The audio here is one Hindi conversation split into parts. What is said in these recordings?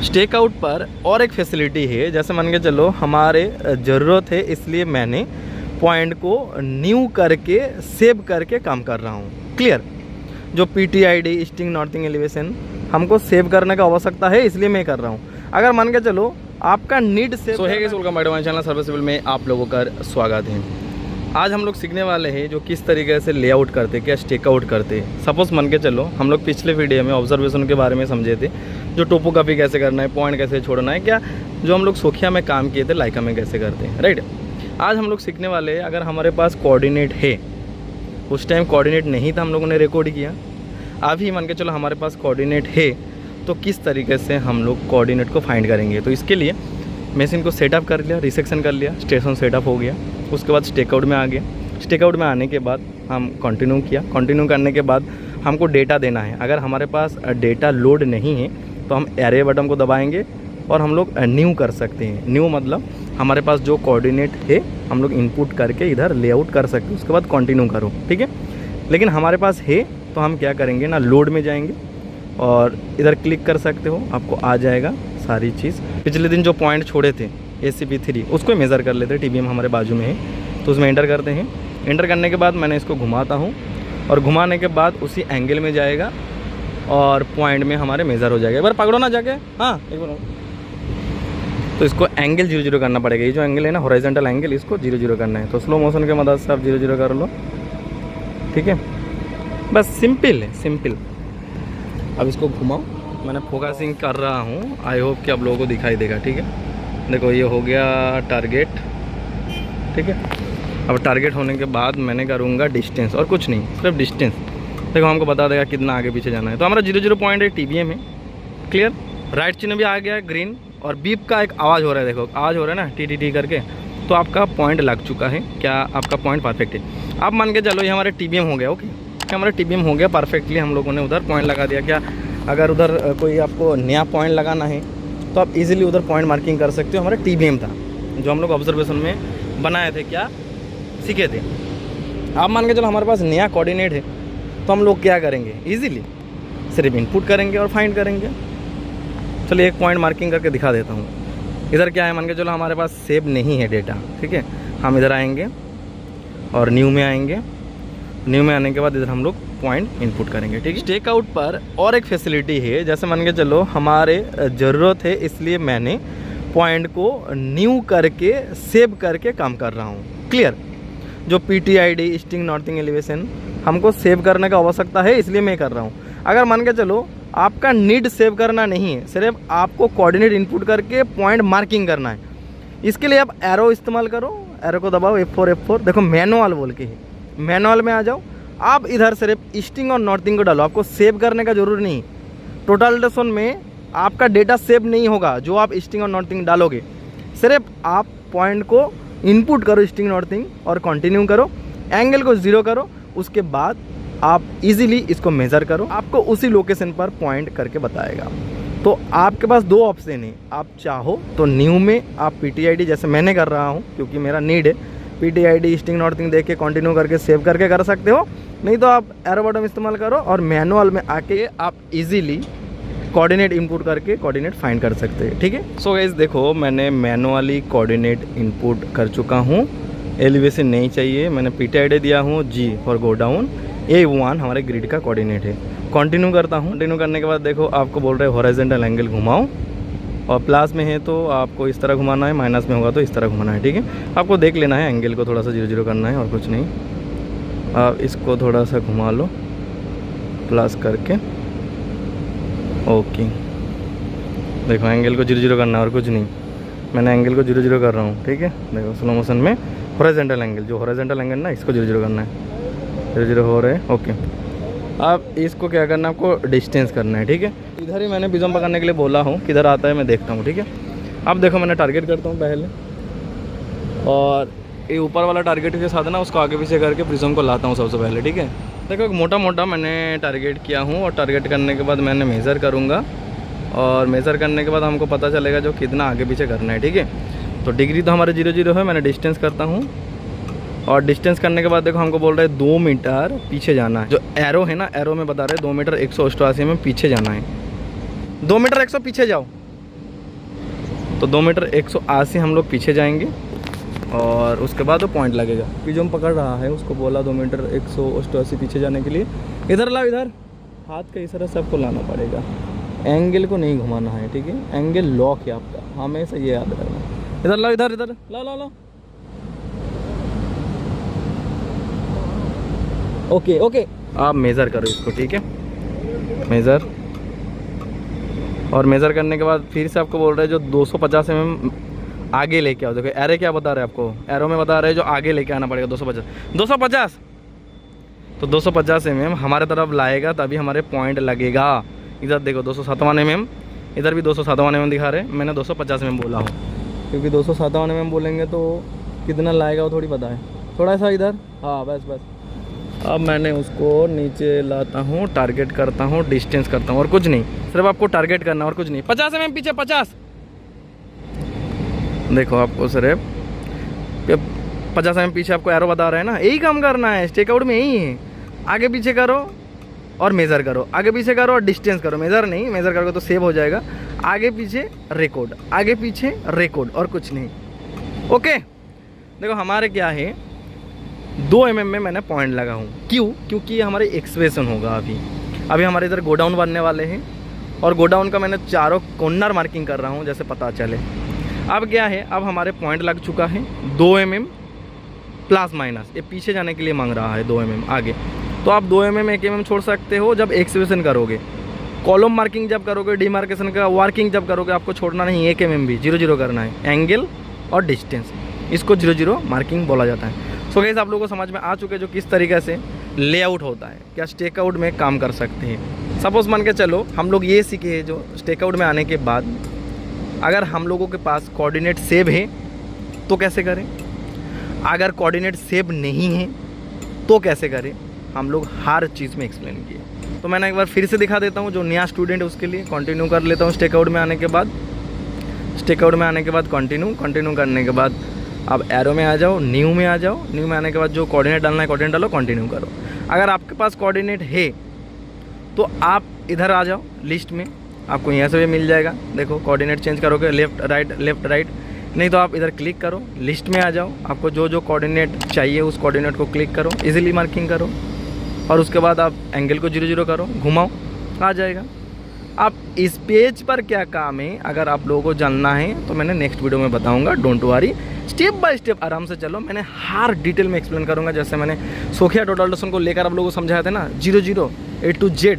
स्टेक आउट पर और एक फैसिलिटी है, जैसे मान के चलो हमारे ज़रूरत है इसलिए मैंने पॉइंट को न्यू करके सेव करके काम कर रहा हूँ। क्लियर? जो PTID ईस्टिंग नॉर्थिंग एलिवेशन हमको सेव करने का आवश्यकता है इसलिए मैं कर रहा हूँ। अगर मान के चलो आपका नीड से चैनल सर्विसिबल में आप लोगों का स्वागत है। आज हम लोग सीखने वाले हैं जो किस तरीके से लेआउट करते, क्या स्टेक आउट करते। सपोज मान के चलो हम लोग पिछले वीडियो में ऑब्जर्वेशन के बारे में समझे थे, जो टोपोग्राफी कैसे करना है, पॉइंट कैसे छोड़ना है, क्या जो हम लोग सोखिया में काम किए थे लाइका में कैसे करते हैं। राइट, आज हम लोग सीखने वाले हैं अगर हमारे पास कोऑर्डिनेट है, उस टाइम कोऑर्डिनेट नहीं था हम लोगों ने रिकॉर्ड किया, अभी मान के चलो हमारे पास कोऑर्डिनेट है तो किस तरीके से हम लोग कोऑर्डिनेट को फाइंड करेंगे। तो इसके लिए मशीन को सेटअप कर लिया, रिसेक्शन कर लिया, स्टेशन सेटअप हो गया, उसके बाद स्टेक आउट में आ गया। स्टेक आउट में आने के बाद हम कंटिन्यू किया, कंटिन्यू करने के बाद हमको डेटा देना है। अगर हमारे पास डेटा लोड नहीं है तो हम एरे बटन को दबाएंगे और हम लोग न्यू कर सकते हैं। न्यू मतलब हमारे पास जो कोऑर्डिनेट है हम लोग इनपुट करके इधर लेआउट कर सकते हैं, उसके बाद कंटिन्यू करो। ठीक है, लेकिन हमारे पास है तो हम क्या करेंगे ना, लोड में जाएंगे और इधर क्लिक कर सकते हो, आपको आ जाएगा सारी चीज़। पिछले दिन जो पॉइंट छोड़े थे ACP3 उसको मेज़र कर लेते हैं। TBM हमारे बाजू में है तो उसमें एंटर करते हैं। एंटर करने के बाद मैंने इसको घुमाता हूँ और घुमाने के बाद उसी एंगल में जाएगा और पॉइंट में हमारे मेज़र हो जाएगा। एक बार पकड़ो ना जाके, हाँ एक बार। तो इसको एंगल 0 करना पड़ेगा। ये जो एंगल है ना हॉरिजॉन्टल एंगल, इसको 0 करना है। तो स्लो मोशन के मदद से आप 0 कर लो। ठीक है, बस सिंपल है, सिंपल। अब इसको घुमाओ, मैंने फोकसिंग कर रहा हूँ, आई होप कि आप लोगों को दिखाई देगा। ठीक है, देखो ये हो गया टारगेट। ठीक है, अब टारगेट होने के बाद मैंने करूँगा डिस्टेंस और कुछ नहीं, सिर्फ डिस्टेंस। देखो हमको बता देगा कितना आगे पीछे जाना है। तो हमारा 0 पॉइंट है, TBM है। क्लियर? राइट चिन्ह भी आ गया ग्रीन और बीप का एक आवाज़ हो रहा है। देखो आवाज़ हो रहा है ना TTT करके, तो आपका पॉइंट लग चुका है। क्या आपका पॉइंट परफेक्ट है? आप मान के चलो ये हमारे TBM हो गया। ओके, क्या हमारा TBM हो गया परफेक्टली, हम लोगों ने उधर पॉइंट लगा दिया। क्या अगर उधर कोई आपको नया पॉइंट लगाना है तो आप इजीली उधर पॉइंट मार्किंग कर सकते हो। हमारा TBM था जो हम लोग ऑब्जर्वेशन में बनाए थे, क्या सीखे थे। आप मान के चलो हमारे पास नया कोऑर्डिनेट है तो हम लोग क्या करेंगे, इजीली सिर्फ इनपुट करेंगे और फाइंड करेंगे। चलिए एक पॉइंट मार्किंग करके दिखा देता हूँ। इधर क्या है, मान के चलो हमारे पास सेव नहीं है डेटा। ठीक है, हम इधर आएंगे और न्यू में आएंगे। न्यू में आने के बाद इधर हम लोग पॉइंट इनपुट करेंगे। ठीक है, स्टेक आउट पर और एक फैसिलिटी है, जैसे मान के चलो हमारे ज़रूरत है इसलिए मैंने पॉइंट को न्यू करके सेव करके काम कर रहा हूँ। क्लियर? जो PTID ईस्टिंग नॉर्थिंग एलिवेशन हमको सेव करने का आवश्यकता है इसलिए मैं कर रहा हूँ। अगर मान के चलो आपका नीड सेव करना नहीं है, सिर्फ आपको कोऑर्डिनेट इनपुट करके पॉइंट मार्किंग करना है, इसके लिए आप एरो इस्तेमाल करो। एरो को दबाओ F4। देखो मैनुअल बोल के है, मैनुअल में आ जाओ। आप इधर सिर्फ ईस्टिंग और नॉर्थिंग को डालो, आपको सेव करने का जरूर नहीं। टोटल डेशन में आपका डेटा सेव नहीं होगा जो आप ईस्टिंग और नॉर्थिंग डालोगे। सिर्फ आप पॉइंट को इनपुट करो ईस्टिंग नॉर्थिंग और कंटिन्यू करो, एंगल को 0 करो, उसके बाद आप इजीली इसको मेज़र करो, आपको उसी लोकेशन पर पॉइंट करके बताएगा। तो आपके पास 2 ऑप्शन है, आप चाहो तो न्यू में आप PTID जैसे मैंने कर रहा हूँ क्योंकि मेरा नीड है, PTID ईस्टिंग नॉर्थिंग देख के कंटिन्यू करके सेव करके कर सकते हो। नहीं तो आप एरो बटन इस्तेमाल करो और मैनुअल में आके आप इजीली कोऑर्डिनेट इनपुट करके कोऑर्डिनेट फाइंड कर सकते हैं। ठीक है, सो गाइस देखो मैंने मैनुअली कोऑर्डिनेट इनपुट कर चुका हूँ। एलिवेशन नहीं चाहिए, मैंने PTID दिया हूँ, G for go down, A1 हमारे ग्रिड का कोऑर्डिनेट है। कंटिन्यू करता हूँ। कंटिन्यू करने के बाद देखो आपको बोल रहे हैं हॉरिजॉन्टल एंगल घुमाओ, और प्लस में है तो आपको इस तरह घुमाना है, माइनस में होगा तो इस तरह घुमाना है। ठीक है, आपको देख लेना है, एंगल को थोड़ा सा 0 करना है और कुछ नहीं। आप इसको थोड़ा सा घुमा लो प्लस करके। ओके, देखो एंगल को 0 करना है और कुछ नहीं। मैंने एंगल को 0 कर रहा हूँ। ठीक है, देखो स्लो मोशन में हॉरिजॉन्टल एंगल, जो हॉरिजॉन्टल एंगल ना इसको 0 करना है, 0 हो रहे हैं। ओके, अब इसको क्या करना है, आपको डिस्टेंस करना है। ठीक है, इधर ही मैंने प्रिज्म पकड़ने के लिए बोला हूँ, किधर आता है मैं देखता हूँ। ठीक है, अब देखो मैंने टारगेट करता हूँ पहले, और ये ऊपर वाला टारगेट के साथ ना उसको आगे पीछे करके प्रिज्म को लाता हूँ सबसे पहले। ठीक है, देखो एक मोटा मैंने टारगेट किया हूँ और टारगेट करने के बाद मैंने मेज़र करूँगा और मेज़र करने के बाद हमको पता चलेगा जो कितना आगे पीछे करना है। ठीक है, तो डिग्री तो हमारे 0 है, मैंने डिस्टेंस करता हूँ और डिस्टेंस करने के बाद देखो हमको बोल रहे हैं 2 मीटर पीछे जाना है। जो एरो है ना, एरो में बता रहे हैं 2 मीटर 188 में पीछे जाना है। 2 मीटर 100 पीछे जाओ। तो 2 मीटर 180 हम लोग पीछे जाएंगे और उसके बाद वो पॉइंट लगेगा। अभी जो हम पकड़ रहा है उसको बोला 2 मीटर 180 पीछे जाने के लिए। इधर लाओ, इधर हाथ का इशारा से आपको लाना पड़ेगा, एंगल को नहीं घुमाना है, ठीक है। एंगल लॉक है आपका, हमेशा ये याद रखना। इधर लाओ, इधर इधर लाओ लाओ लाओ। ओके ओके, आप मेज़र करो इसको, ठीक है। मेज़र, और मेज़र करने के बाद फिर से आपको बोल रहे हैं जो 250 mm आगे लेके आओ। देखो एरो क्या बता रहे हैं आपको, एरो में बता रहे हैं जो आगे लेके आना पड़ेगा 250। तो 250 mm हमारे तरफ लाएगा तभी हमारे पॉइंट लगेगा। इधर देखो 257 mm, इधर भी 257 mm दिखा रहे हैं। मैंने 250 mm बोला हूँ क्योंकि 257 mm बोलेंगे तो कितना लाएगा वो थोड़ी पता है। थोड़ा सा इधर, हाँ बस बस। अब मैंने उसको नीचे लाता हूँ, टारगेट करता हूँ, डिस्टेंस करता हूँ और कुछ नहीं, सिर्फ आपको टारगेट करना और कुछ नहीं। 50 mm पीछे, 50। देखो आपको सिर्फ 50 mm पीछे आपको एरो बता रहा है ना, यही काम करना है। स्टेक आउट में यही है, आगे पीछे करो और मेज़र करो, आगे पीछे करो और डिस्टेंस करो। मेज़र नहीं, मेज़र करोगे तो सेव हो जाएगा। आगे पीछे रिकॉर्ड, आगे पीछे रिकॉर्ड और कुछ नहीं। ओके, देखो हमारे क्या है 2 mm में मैंने पॉइंट लगा हूँ। क्यों? क्योंकि हमारे एक्सप्रेशन होगा अभी हमारे इधर गोडाउन बनने वाले हैं और गोडाउन का मैंने चारों कॉर्नर मार्किंग कर रहा हूँ जैसे पता चले। अब क्या है, अब हमारे पॉइंट लग चुका है 2 mm प्लस माइनस। ये पीछे जाने के लिए मांग रहा है 2 mm आगे, तो आप 2 mm 1 mm छोड़ सकते हो जब एक्सप्रेशन करोगे। कॉलम मार्किंग जब करोगे, डिमार्केशन का वर्किंग जब करोगे, आपको छोड़ना नहीं 1 mm भी, 0 करना है। एंगल और डिस्टेंस, इसको 0 मार्किंग बोला जाता है। सो गाइस आप लोगों को समझ में आ चुके जो किस तरीके से लेआउट होता है, क्या स्टेक आउट में काम कर सकते हैं। सपोज मान के चलो हम लोग ये सीखे हैं जो स्टेक आउट में आने के बाद अगर हम लोगों के पास कोऑर्डिनेट सेव है तो कैसे करें, अगर कोऑर्डिनेट सेव नहीं है तो कैसे करें, हम लोग हर चीज़ में एक्सप्लेन किए। तो मैंने एक बार फिर से दिखा देता हूँ, जो नया स्टूडेंट है उसके लिए कंटिन्यू कर लेता हूँ। स्टेक आउट में आने के बाद, स्टेक आउट में आने के बाद कंटिन्यू करने के बाद अब एरो में आ जाओ, न्यू में आ जाओ। न्यू में आने के बाद जो कोऑर्डिनेट डालना है कोऑर्डिनेट डालो, कंटिन्यू करो। अगर आपके पास कोऑर्डिनेट है तो आप इधर आ जाओ लिस्ट में, आपको यहाँ से भी मिल जाएगा। देखो कोऑर्डिनेट चेंज करोगे लेफ्ट राइट, नहीं तो आप इधर क्लिक करो, लिस्ट में आ जाओ। आपको जो जो कोऑर्डिनेट चाहिए उस कोऑर्डिनेट को क्लिक करो, इजीली मार्किंग करो और उसके बाद आप एंगल को 0 करो, घुमाओ, आ जाएगा। अब इस पेज पर क्या काम है अगर आप लोगों को जानना है तो मैंने नेक्स्ट वीडियो में बताऊंगा। Don't worry, step by step आराम से चलो। मैंने हर डिटेल में एक्सप्लेन करूंगा, जैसे मैंने सोखिया डोडाल्टोसन को लेकर आप लोगों को समझाया था ना, 0 A to Z,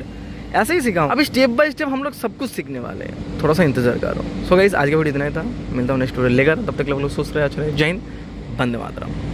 ऐसे ही सिखाऊं। अभी स्टेप बाय स्टेप हम लोग सब कुछ सीखने वाले हैं, थोड़ा सा इंतजार करो। सो गाइस आज का वीडियो इतना ही था, मिलता हूँ नेक्स्ट वीडियो लेकर, तब तक लोग स्वस्थ रहे, अच्छा रहे। जय हिंद, वंदे मातरम।